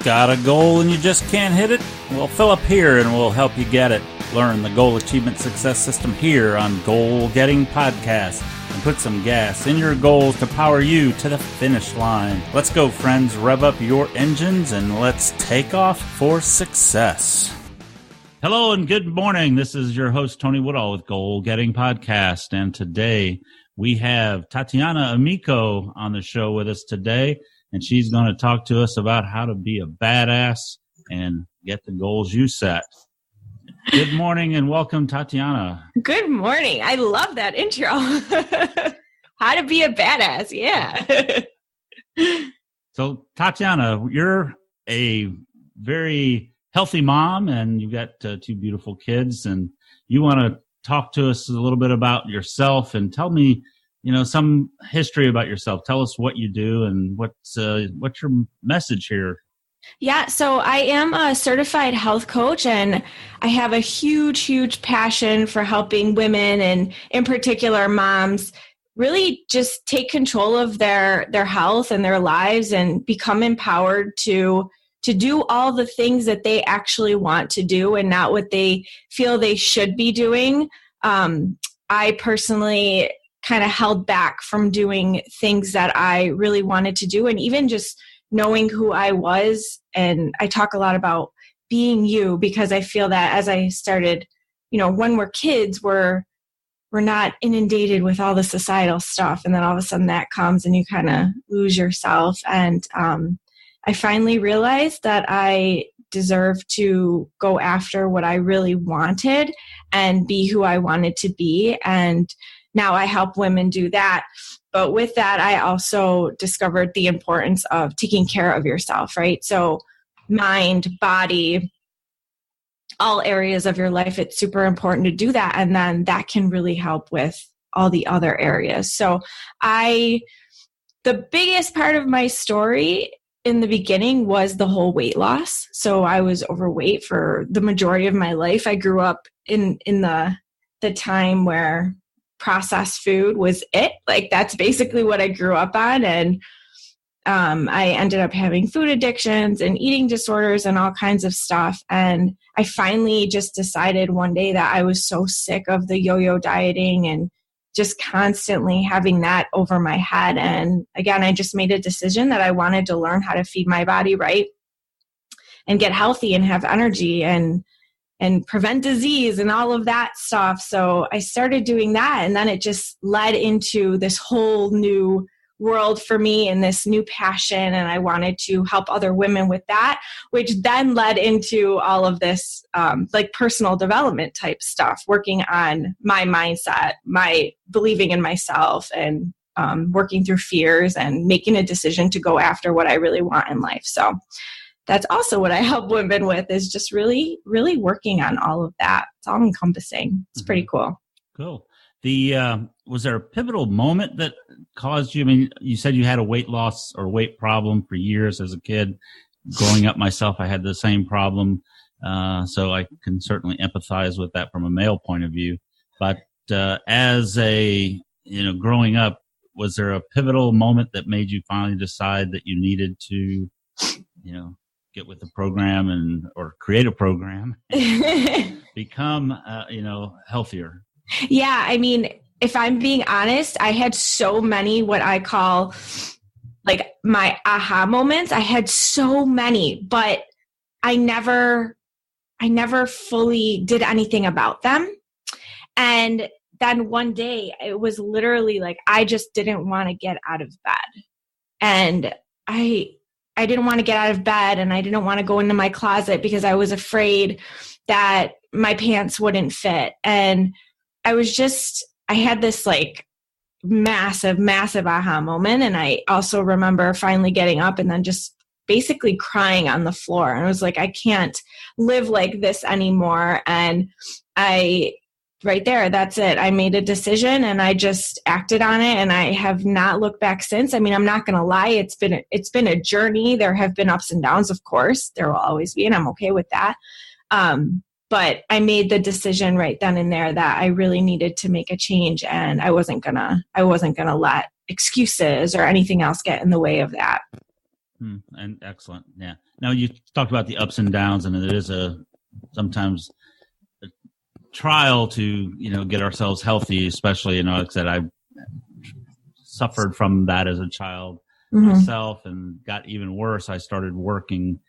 Got a goal and you just can't hit it? Well, fill up here and we'll help you get it. Learn the goal achievement success system here on Goal Getting Podcast and put some gas in your goals to power you to the finish line. Let's go, friends. Rev up your engines and let's take off for success. Hello and good morning. This is your host, Tony Woodall with Goal Getting Podcast. And today we have Tatiana Amico on the show with us today. And she's going to talk to us about how to be a badass and get the goals you set. Good morning and welcome, Tatiana. Good morning. I love that intro. How to be a badass. Yeah. So, Tatiana, you're a very healthy mom and you've got two beautiful kids. And you want to talk to us a little bit about yourself and tell me, some history about yourself. Tell us what you do and what's your message here. Yeah, so I am a certified health coach and I have a huge passion for helping women and in particular moms really just take control of their health and their lives and become empowered to do all the things that they actually want to do and not what they feel they should be doing. I personally kind of held back from doing things that I really wanted to do and even just knowing who I was. And I talk a lot about being you because I feel that as I started, when we're kids, we're not inundated with all the societal stuff. And then all of a sudden that comes and you kind of lose yourself. And I finally realized that I deserve to go after what I really wanted and be who I wanted to be. And now I help women do that. But with that, I also discovered the importance of taking care of yourself, right? So mind, body, all areas of your life, it's super important to do that. And then that can really help with all the other areas. So the biggest part of my story in the beginning was the whole weight loss. So I was overweight for the majority of my life. I grew up in the time where processed food was it. Like that's basically what I grew up on. And I ended up having food addictions and eating disorders and all kinds of stuff. And I finally just decided one day that I was so sick of the yo-yo dieting and just constantly having that over my head. And again, I just made a decision that I wanted to learn how to feed my body right and get healthy and have energy and prevent disease and all of that stuff. So I started doing that. And then it just led into this whole new world for me and this new passion. And I wanted to help other women with that, which then led into all of this like personal development type stuff, working on my mindset, my believing in myself and working through fears and making a decision to go after what I really want in life. So that's also what I help women with is just really, really working on all of that. It's all encompassing. It's pretty cool. Cool. Was there a pivotal moment that caused you? I mean, you said you had a weight loss or weight problem for years as a kid. Growing up myself, I had the same problem. So I can certainly empathize with that from a male point of view. But as growing up, was there a pivotal moment that made you finally decide that you needed to, get with the program or create a program and become, healthier? Yeah. I mean, if I'm being honest, I had so many, what I call like my aha moments. I had so many, but I never fully did anything about them. And then one day it was literally like, I just didn't want to get out of bed. And I didn't want to get out of bed and I didn't want to go into my closet because I was afraid that my pants wouldn't fit. And I had this like massive aha moment. And I also remember finally getting up and then just basically crying on the floor. And I was like, I can't live like this anymore. And right there, that's it. I made a decision and I just acted on it and I have not looked back since. I mean, I'm not going to lie. It's been a journey. There have been ups and downs, of course. There will always be, and I'm okay with that. But I made the decision right then and there that I really needed to make a change, and I wasn't gonna let excuses or anything else get in the way of that. And excellent. Yeah. Now you talked about the ups and downs, and it is sometimes a trial to, get ourselves healthy, especially, like I said, I suffered from that as a child myself and got even worse. I started working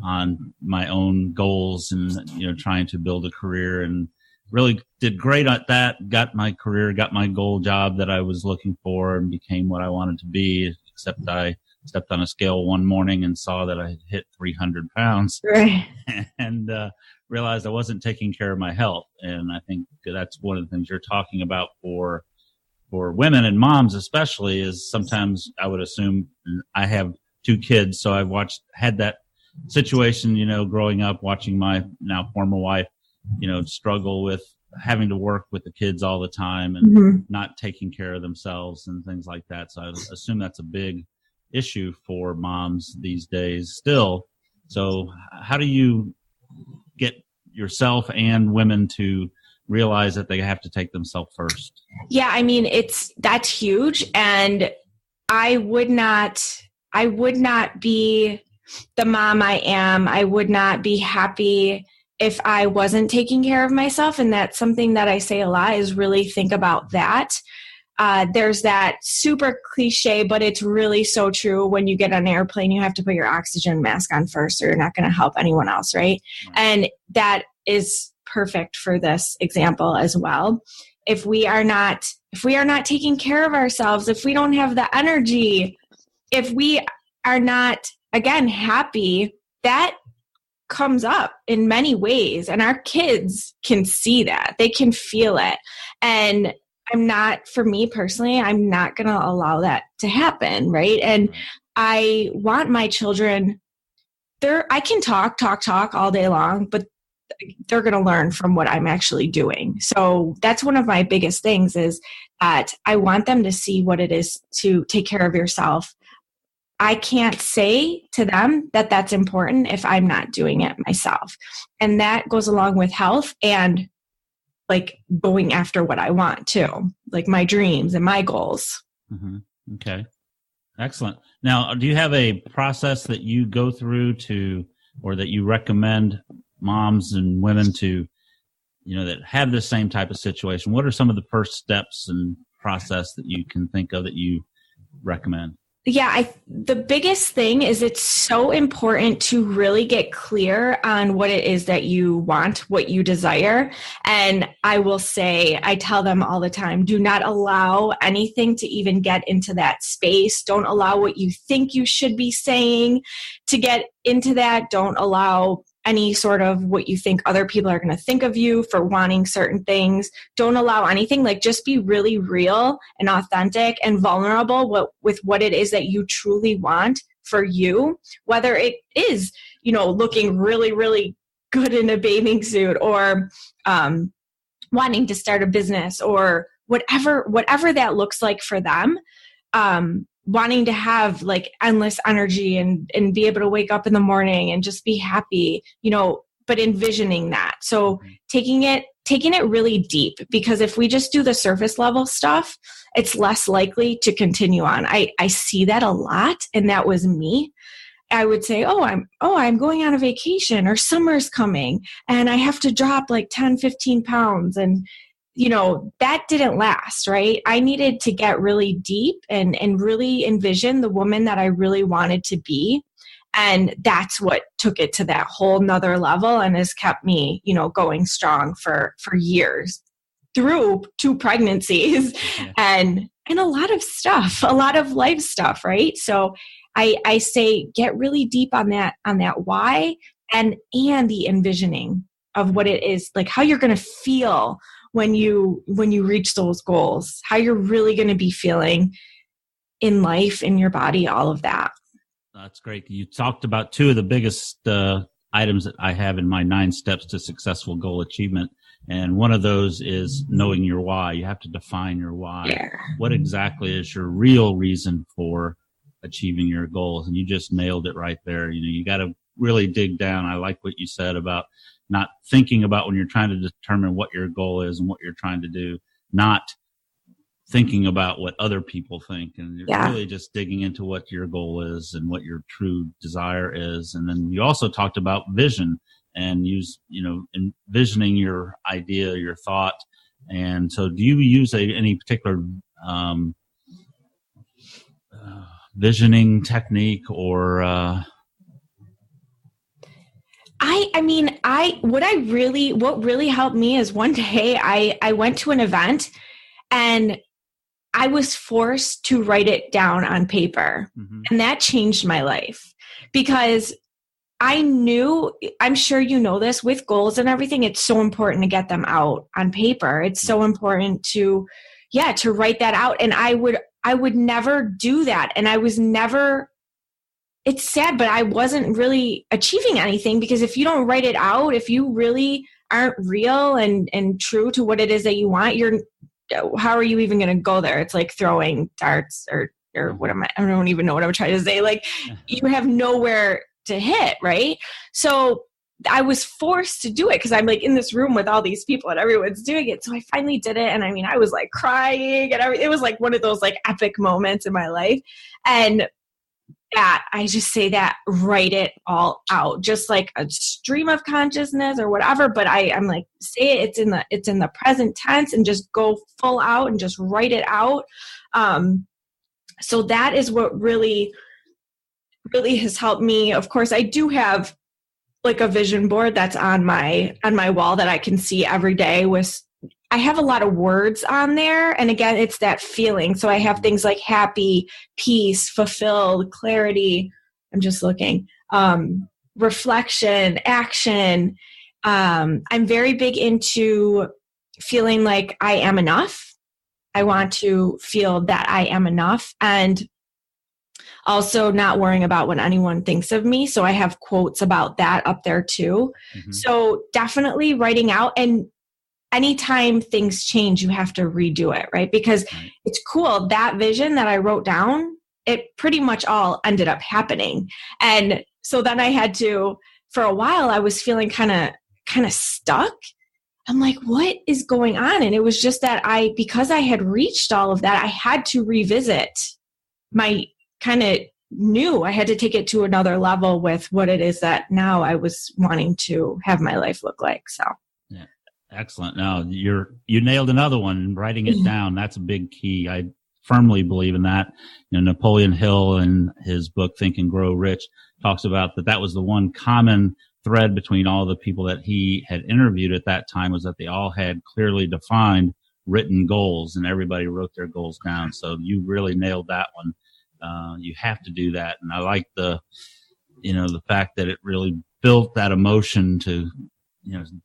on my own goals and, trying to build a career, and really did great at that. Got my career, got my goal job that I was looking for, and became what I wanted to be, except I stepped on a scale one morning and saw that I had hit 300 pounds right. and realized I wasn't taking care of my health. And I think that's one of the things you're talking about for women and moms especially, is sometimes I would assume, I have 2 kids, so I've had that situation, growing up, watching my now former wife, struggle with having to work with the kids all the time and not taking care of themselves and things like that. So I assume that's a big issue for moms these days still. So how do you get yourself and women to realize that they have to take themselves first? Yeah, I mean, that's huge. And I would not be the mom I am. I would not be happy if I wasn't taking care of myself. And that's something that I say a lot, is really think about that. There's that super cliche, but it's really so true. When you get on an airplane, you have to put your oxygen mask on first, or you're not going to help anyone else, right? And that is perfect for this example as well. If we are not taking care of ourselves, if we don't have the energy, if we are not, again, happy, that comes up in many ways. And our kids can see that. They can feel it. And for me personally, I'm not going to allow that to happen, right? And I want my children, I can talk all day long, but they're going to learn from what I'm actually doing. So that's one of my biggest things, is that I want them to see what it is to take care of yourself. I can't say to them that that's important if I'm not doing it myself. And that goes along with health and like going after what I want too, like my dreams and my goals. Okay. Excellent. Now, do you have a process that you go through or that you recommend moms and women to, that have the same type of situation? What are some of the first steps and process that you can think of that you recommend? Yeah, the biggest thing is it's so important to really get clear on what it is that you want, what you desire. And I will say, I tell them all the time, do not allow anything to even get into that space. Don't allow what you think you should be saying to get into that. Don't allow any sort of what you think other people are going to think of you for wanting certain things. Don't allow anything. Like, just be really real and authentic and vulnerable with what it is that you truly want for you, whether it is, looking really, really good in a bathing suit, or wanting to start a business, or whatever that looks like for them. Wanting to have like endless energy and be able to wake up in the morning and just be happy, but envisioning that. So taking it really deep, because if we just do the surface level stuff, it's less likely to continue on. I see that a lot. And that was me. I would say, I'm going on a vacation, or summer's coming and I have to drop like 10, 15 pounds. And that didn't last, right? I needed to get really deep and really envision the woman that I really wanted to be. And that's what took it to that whole nother level and has kept me, going strong for years, through 2 pregnancies and a lot of stuff, a lot of life stuff, right? So I say, get really deep on that why and the envisioning of what it is, like how you're going to feel when you reach those goals, how you're really going to be feeling in life, in your body, all of that. That's great. You talked about 2 of the biggest items that I have in my 9 steps to successful goal achievement. And one of those is knowing your why. You have to define your why. Yeah. What exactly is your real reason for achieving your goals? And you just nailed it right there. You got to really dig down. I like what you said about not thinking about when you're trying to determine what your goal is and what you're trying to do, not thinking about what other people think, and you're really just digging into what your goal is and what your true desire is. And then you also talked about vision and envisioning your idea, your thought. And so do you use any particular visioning technique or what really helped me is one day I went to an event and I was forced to write it down on paper. Mm-hmm. And that changed my life because I knew, I'm sure you know this, with goals and everything, it's so important to get them out on paper. It's so important to write that out. And I would never do that. And I was never, it's sad, but I wasn't really achieving anything because if you don't write it out, if you really aren't real and true to what it is that you want, how are you even going to go there? It's like throwing darts or I don't even know what I'm trying to say. Like you have nowhere to hit, right? So I was forced to do it because I'm like in this room with all these people and everyone's doing it. So I finally did it. And I mean, I was like crying and it was like one of those like epic moments in my life. And I just say that, write it all out, just like a stream of consciousness or whatever. But I'm like, say it, it's in the present tense and just go full out and just write it out. So that is what really, really has helped me. Of course, I do have like a vision board that's on my wall that I can see every day I have a lot of words on there. And again, it's that feeling. So I have things like happy, peace, fulfilled, clarity. I'm just looking. Reflection, action. I'm very big into feeling like I am enough. I want to feel that I am enough. And also not worrying about what anyone thinks of me. So I have quotes about that up there too. Mm-hmm. So definitely writing out, and anytime things change, you have to redo it, right? Because it's cool. That vision that I wrote down, it pretty much all ended up happening. And so then I had to, for a while, I was feeling kind of stuck. I'm like, what is going on? And it was just that because I had reached all of that, I had to revisit my kind of knew I had to take it to another level with what it is that now I was wanting to have my life look like. So. Yeah. Excellent. Now you nailed another one, writing it down. That's a big key. I firmly believe in that. Napoleon Hill in his book, Think and Grow Rich, talks about that was the one common thread between all the people that he had interviewed at that time, was that they all had clearly defined written goals and everybody wrote their goals down. So you really nailed that one. You have to do that. And I like the fact that it really built that emotion to,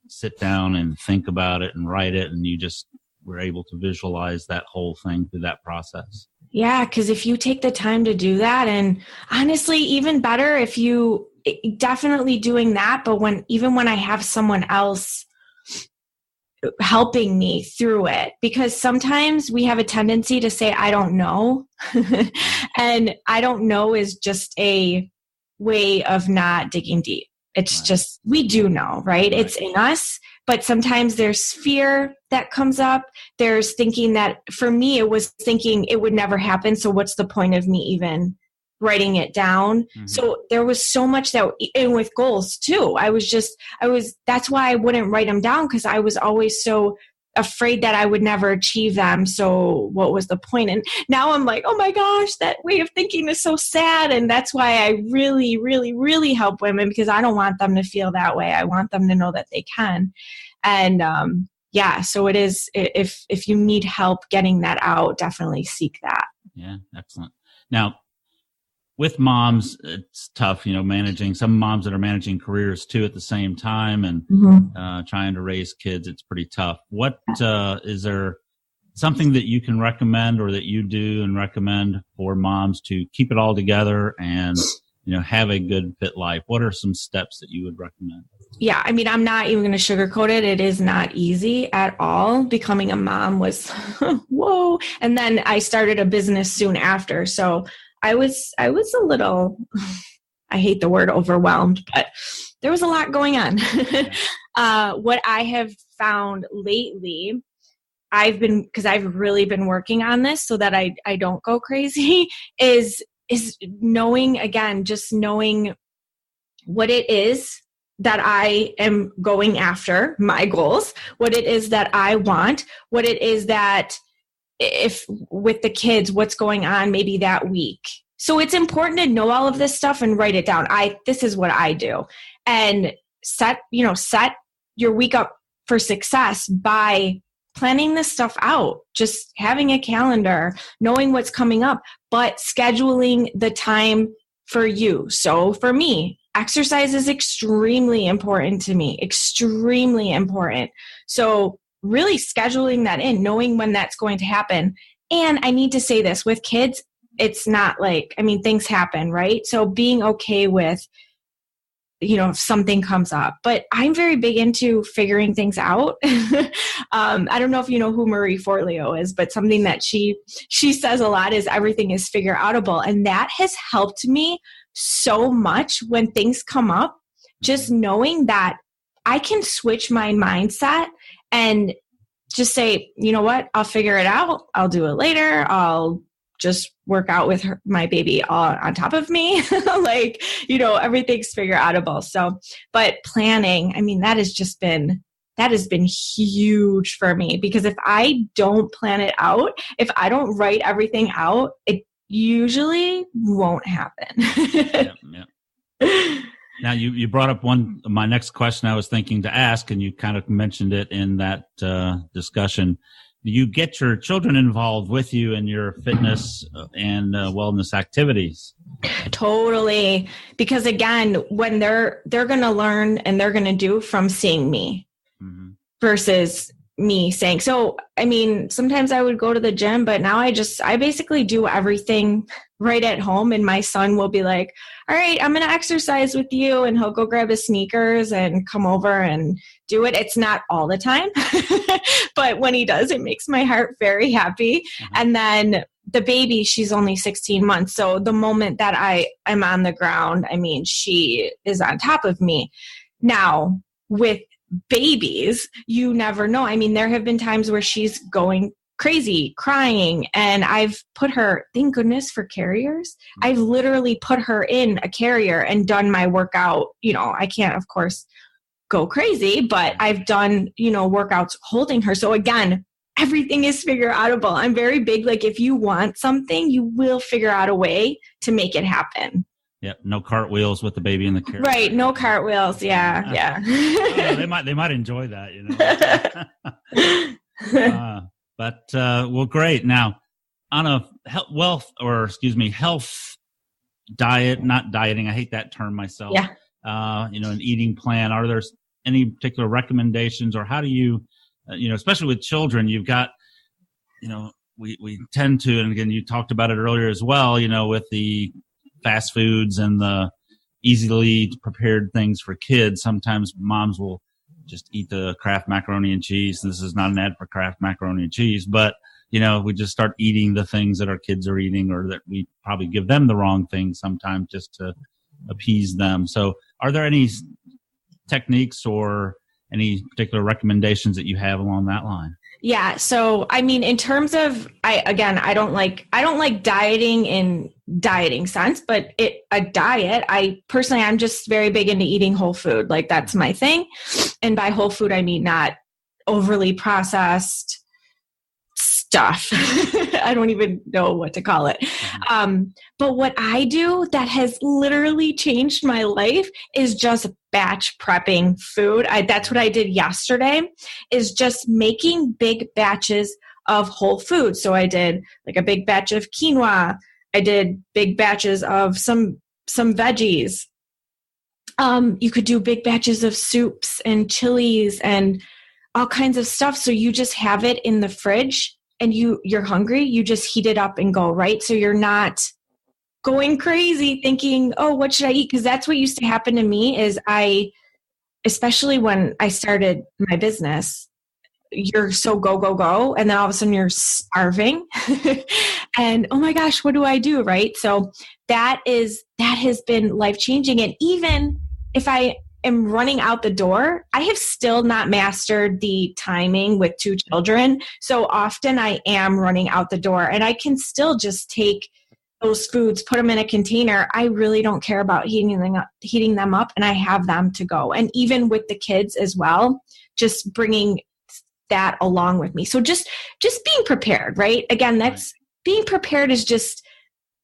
sit down and think about it and write it. And you just were able to visualize that whole thing through that process. Yeah. Cause if you take the time to do that, and honestly, even better if you definitely doing that. But when I have someone else helping me through it, because sometimes we have a tendency to say, I don't know. And I don't know is just a way of not digging deep. It's just, we do know, right? It's in us, but sometimes there's fear that comes up. There's thinking that, for me, it was thinking it would never happen. So what's the point of me even writing it down? Mm-hmm. So there was so much that, and with goals too, that's why I wouldn't write them down, because I was always so afraid that I would never achieve them. So what was the point? And now I'm like, oh my gosh, that way of thinking is so sad. And that's why I really, really, really help women, because I don't want them to feel that way. I want them to know that they can. And so it is, if you need help getting that out, definitely seek that. Yeah, excellent. Now, with moms, it's tough, managing some moms that are managing careers too at the same time, and trying to raise kids. It's pretty tough. What is there something that you can recommend, or that you do and recommend for moms to keep it all together and have a good fit life? What are some steps that you would recommend? Yeah, I mean, I'm not even going to sugarcoat it. It is not easy at all. Becoming a mom was whoa, and then I started a business soon after, so I was a little, I hate the word overwhelmed, but there was a lot going on. What I have found lately, because I've really been working on this so that I don't go crazy, is knowing, again, just knowing what it is that I am going after, my goals, what it is that I want, what it is that, if with the kids, what's going on maybe that week. So it's important to know all of this stuff and write it down. This is what I do. And set your week up for success by planning this stuff out, just having a calendar, knowing what's coming up, but scheduling the time for you. So for me, exercise is extremely important to me, extremely important. So really scheduling that in, knowing when that's going to happen. And I need to say this, with kids, it's not like, things happen, right? So being okay with, if something comes up, but I'm very big into figuring things out. I don't know if you know who Marie Forleo is, but something that she says a lot is everything is figure outable. And that has helped me so much when things come up, just knowing that I can switch my mindset and just say, you know what, I'll figure it out. I'll do it later. I'll just work out with my baby on top of me. Everything's figure outable. So, but planning, that has been huge for me, because if I don't plan it out, if I don't write everything out, it usually won't happen. Yeah. Now you brought up my next question I was thinking to ask, and you kind of mentioned it in that discussion. You get your children involved with you in your fitness and wellness activities. Totally. Because again, when they're going to learn and they're going to do from seeing me versus me saying. So, sometimes I would go to the gym, but now I basically do everything right at home. And my son will be like, all right, I'm going to exercise with you. And he'll go grab his sneakers and come over and do it. It's not all the time, but when he does, it makes my heart very happy. And then the baby, she's only 16 months. So the moment that I'm on the ground, she is on top of me. Now, with babies, you never know. There have been times where she's going crazy, crying, and I've put her, thank goodness for carriers, I've literally put her in a carrier and done my workout. I can't, of course, go crazy, but I've done, workouts holding her. So again, everything is figure outable. I'm very big, if you want something, you will figure out a way to make it happen. Yep. No cartwheels with the baby in the carrier. Right. No cartwheels. Yeah. They might enjoy that, But well, great. Now, on a health diet, not dieting, I hate that term myself. Yeah. An eating plan. Are there any particular recommendations, or how do you, especially with children, you've got, we tend to, and again, you talked about it earlier as well, with the fast foods and the easily prepared things for kids. Sometimes moms will just eat the Kraft macaroni and cheese. This is not an ad for Kraft macaroni and cheese, but we just start eating the things that our kids are eating, or that we probably give them the wrong things sometimes just to appease them. So are there any techniques or any particular recommendations that you have along that line? Yeah. So, in terms of, I don't like dieting in dieting sense, but a diet, I'm just very big into eating whole food. That's my thing. And by whole food, I mean not overly processed stuff. I don't even know what to call it. But what I do that has literally changed my life is just batch prepping food. That's what I did yesterday, is just making big batches of whole food. So I did a big batch of quinoa. I did big batches of some veggies. You could do big batches of soups and chilies and all kinds of stuff. So you just have it in the fridge, and you're hungry, you just heat it up and go, right? So you're not going crazy thinking, oh, what should I eat? Because that's what used to happen to me is especially when I started my business, you're so go. And then all of a sudden you're starving and oh my gosh, what do I do? Right. So that has been life-changing. And even if I am running out the door, I have still not mastered the timing with 2 children. So often I am running out the door, and I can still just take those foods, put them in a container. I really don't care about heating them up, and I have them to go. And even with the kids as well, just bringing that along with me. So just being prepared, right? Again, being prepared is just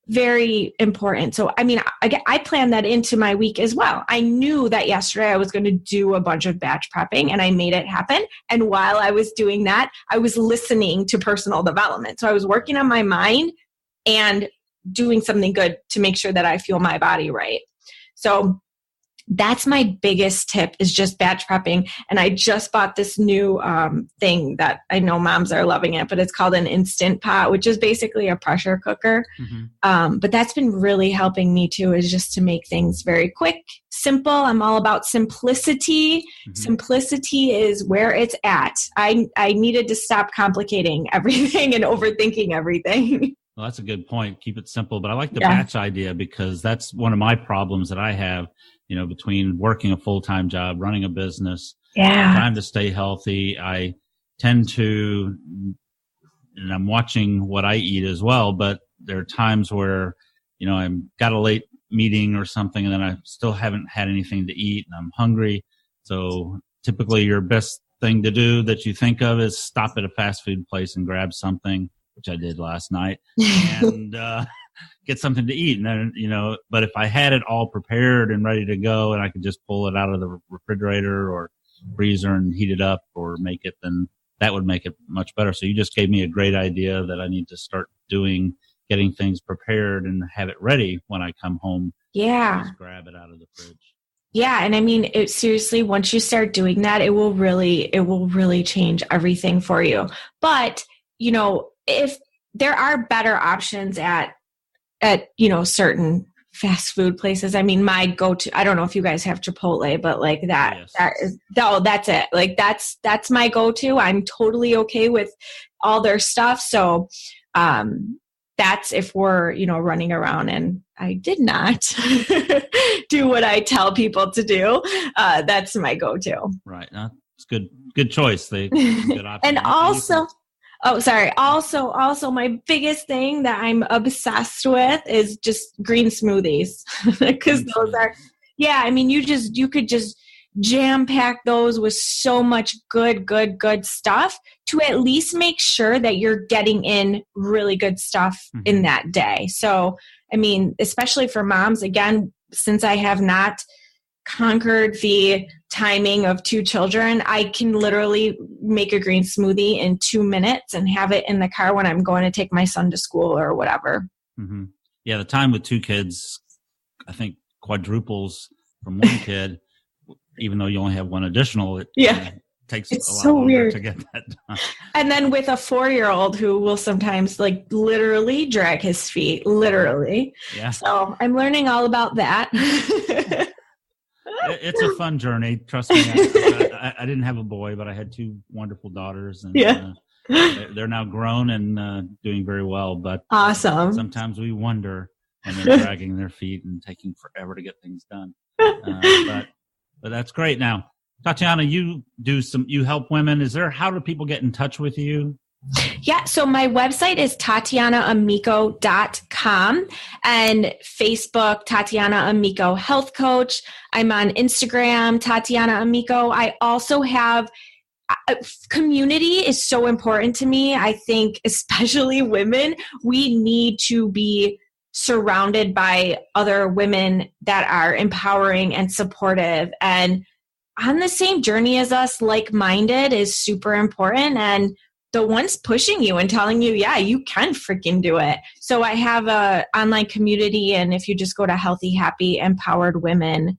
very important. So, I mean, I planned that into my week as well. I knew that yesterday I was going to do a bunch of batch prepping, and I made it happen. And while I was doing that, I was listening to personal development. So I was working on my mind and doing something good to make sure that I fuel my body right. So that's my biggest tip, is just batch prepping. And I just bought this new thing that I know moms are loving it, but it's called an Instant Pot, which is basically a pressure cooker. But that's been really helping me too, is just to make things very quick, simple. I'm all about simplicity. Simplicity is where it's at. I needed to stop complicating everything and overthinking everything. Well, that's a good point. Keep it simple. But I like the batch idea, because that's one of my problems that I have, between working a full-time job, running a business, trying to stay healthy. I tend to, and I'm watching what I eat as well, but there are times where, I've got a late meeting or something, and then I still haven't had anything to eat and I'm hungry. So typically your best thing to do that you think of is stop at a fast food place and grab something, which I did last night, and get something to eat. And then, but if I had it all prepared and ready to go, and I could just pull it out of the refrigerator or freezer and heat it up or make it, then that would make it much better. So you just gave me a great idea that I need to start doing, getting things prepared and have it ready when I come home. Yeah. Just grab it out of the fridge. Yeah. And I mean, seriously, once you start doing that, it will really change everything for you. But, if there are better options at certain fast food places. I mean, my go-to, I don't know if you guys have Chipotle, but like that's it. Like that's my go-to. I'm totally okay with all their stuff. So, that's if we're, running around, and I did not do what I tell people to do. That's my go-to. Right. It's good choice. Good option. And also, Also, my biggest thing that I'm obsessed with is just green smoothies, because those are, I mean, you could just jam pack those with so much good stuff to at least make sure that you're getting in really good stuff in that day. So, I mean, especially for moms, again, since I have not conquered the timing of 2 children, I can literally make a green smoothie in 2 minutes and have it in the car when I'm going to take my son to school or whatever. Yeah, the time with 2 kids, I think, quadruples from 1 kid, even though you only have 1 additional. It takes a lot longer to get that done. And then with a 4-year-old who will sometimes literally drag his feet, literally. Yeah. So I'm learning all about that. It's a fun journey. Trust me. I didn't have a boy, but I had 2 wonderful daughters, and they're now grown and doing very well. But awesome. Sometimes we wonder when they're dragging their feet and taking forever to get things done. But that's great. Now, Tatiana, you help women. How do people get in touch with you? Yeah, so my website is tatianaamico.com, and Facebook, Tatiana Amico Health Coach. I'm on Instagram, Tatiana Amico. I also have community is so important to me. I think especially women, we need to be surrounded by other women that are empowering and supportive and on the same journey as us, like-minded, is super important. And the ones pushing you and telling you, yeah, you can freaking do it. So I have a online community, and if you just go to Healthy, Happy, Empowered Women,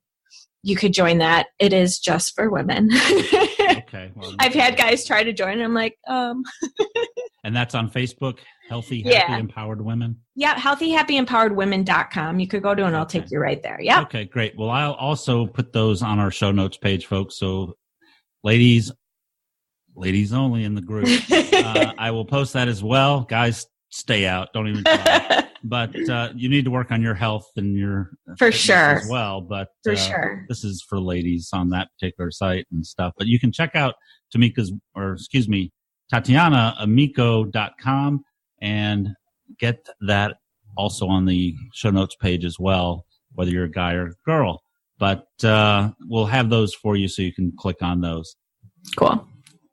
you could join that. It is just for women. Okay. Well, I've had guys try to join, and I'm like, And that's on Facebook, Healthy, Happy, Empowered Women? Yeah, healthyhappyempoweredwomen.com. You could go to, and I'll take you right there. Yeah. Okay, great. Well, I'll also put those on our show notes page, folks. So ladies only in the group. I will post that as well. Guys, stay out. Don't even try. but you need to work on your health and your for sure as well. But for sure, this is for ladies on that particular site and stuff. But you can check out TatianaAmico.com and get that also on the show notes page as well, whether you're a guy or a girl. But we'll have those for you so you can click on those. Cool.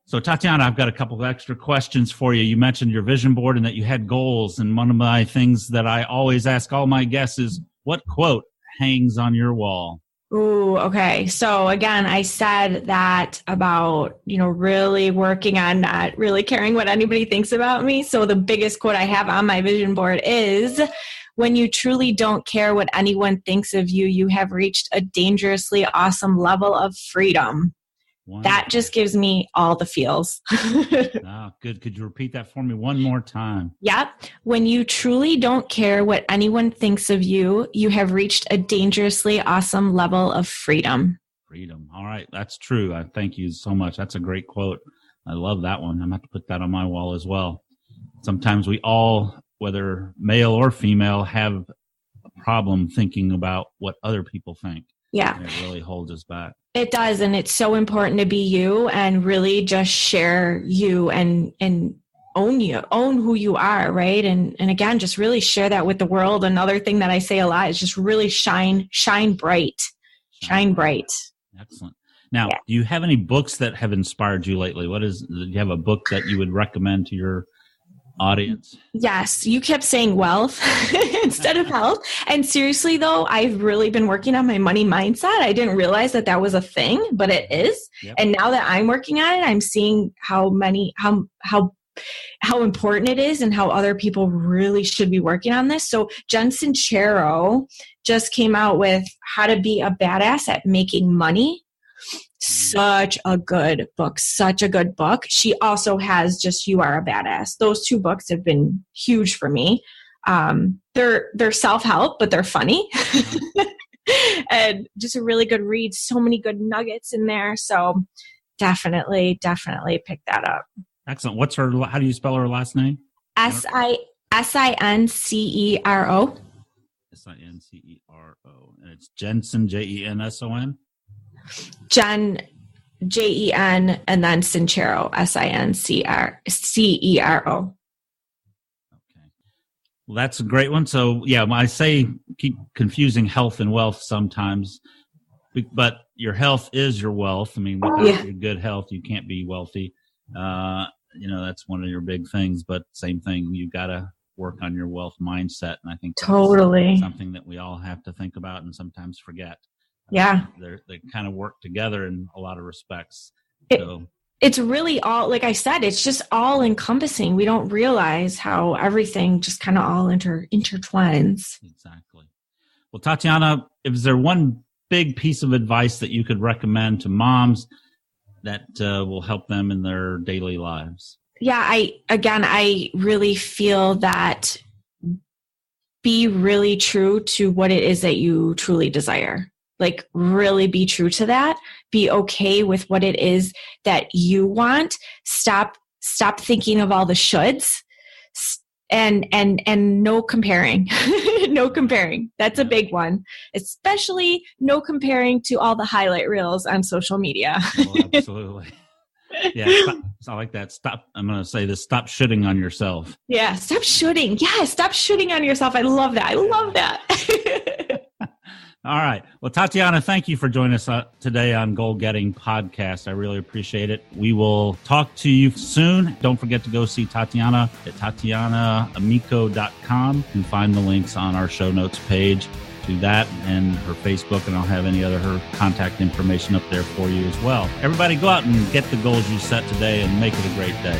So, Tatiana, I've got a couple of extra questions for you. You mentioned your vision board and that you had goals. And one of my things that I always ask all my guests is, what quote hangs on your wall? Ooh, okay. So again, I said that about, really working on not really caring what anybody thinks about me. So the biggest quote I have on my vision board is, when you truly don't care what anyone thinks of you, you have reached a dangerously awesome level of freedom. Wonderful. That just gives me all the feels. Oh, good. Could you repeat that for me one more time? Yep. When you truly don't care what anyone thinks of you, you have reached a dangerously awesome level of freedom. Freedom. All right. That's true. I thank you so much. That's a great quote. I love that one. I'm going to have to put that on my wall as well. Sometimes we all, whether male or female, have a problem thinking about what other people think. Yeah. And it really holds us back. It does. And it's so important to be you and really just share you and own who you are. Right. And again, just really share that with the world. Another thing that I say a lot is just really shine bright. Shine bright. Excellent. Now, Do you have any books that have inspired you lately? Do you have a book that you would recommend to your audience? Yes. You kept saying wealth instead of health. And seriously though, I've really been working on my money mindset. I didn't realize that was a thing, but it is. Yep. And now that I'm working on it, I'm seeing how important it is and how other people really should be working on this. So Jen Sincero just came out with How to Be a Badass at Making Money. Such a good book. She also has just You Are a Badass. Those two books have been huge for me. They're self-help, but they're funny. And just a really good read. So many good nuggets in there. So definitely pick that up. Excellent. How do you spell her last name? Sincero. Sincero. And it's Jensen, Jenson? Jen, Jen, and then Sincero, Sincero. Okay. Well, that's a great one. So, I say keep confusing health and wealth sometimes, but your health is your wealth. I mean, without your good health, you can't be wealthy. That's one of your big things, but same thing, you got to work on your wealth mindset. And I think that's something that we all have to think about and sometimes forget. Yeah. They kind of work together in a lot of respects. It's really all, like I said, it's just all encompassing. We don't realize how everything just kind of all intertwines. Exactly. Well, Tatiana, is there one big piece of advice that you could recommend to moms that will help them in their daily lives? Yeah, I really feel that be really true to what it is that you truly desire. Like really be true to that. Be okay with what it is that you want. Stop thinking of all the shoulds and no comparing. No comparing. That's a big one. Especially no comparing to all the highlight reels on social media. Oh, absolutely. Yeah, I like that. I'm going to say this. Stop shitting on yourself. Yeah, stop shooting. Yeah, stop shooting on yourself. I love that. All right. Well, Tatiana, thank you for joining us today on Goal Getting Podcast. I really appreciate it. We will talk to you soon. Don't forget to go see Tatiana at TatianaAmico.com. You can find the links on our show notes page to that and her Facebook, and I'll have her contact information up there for you as well. Everybody go out and get the goals you set today and make it a great day.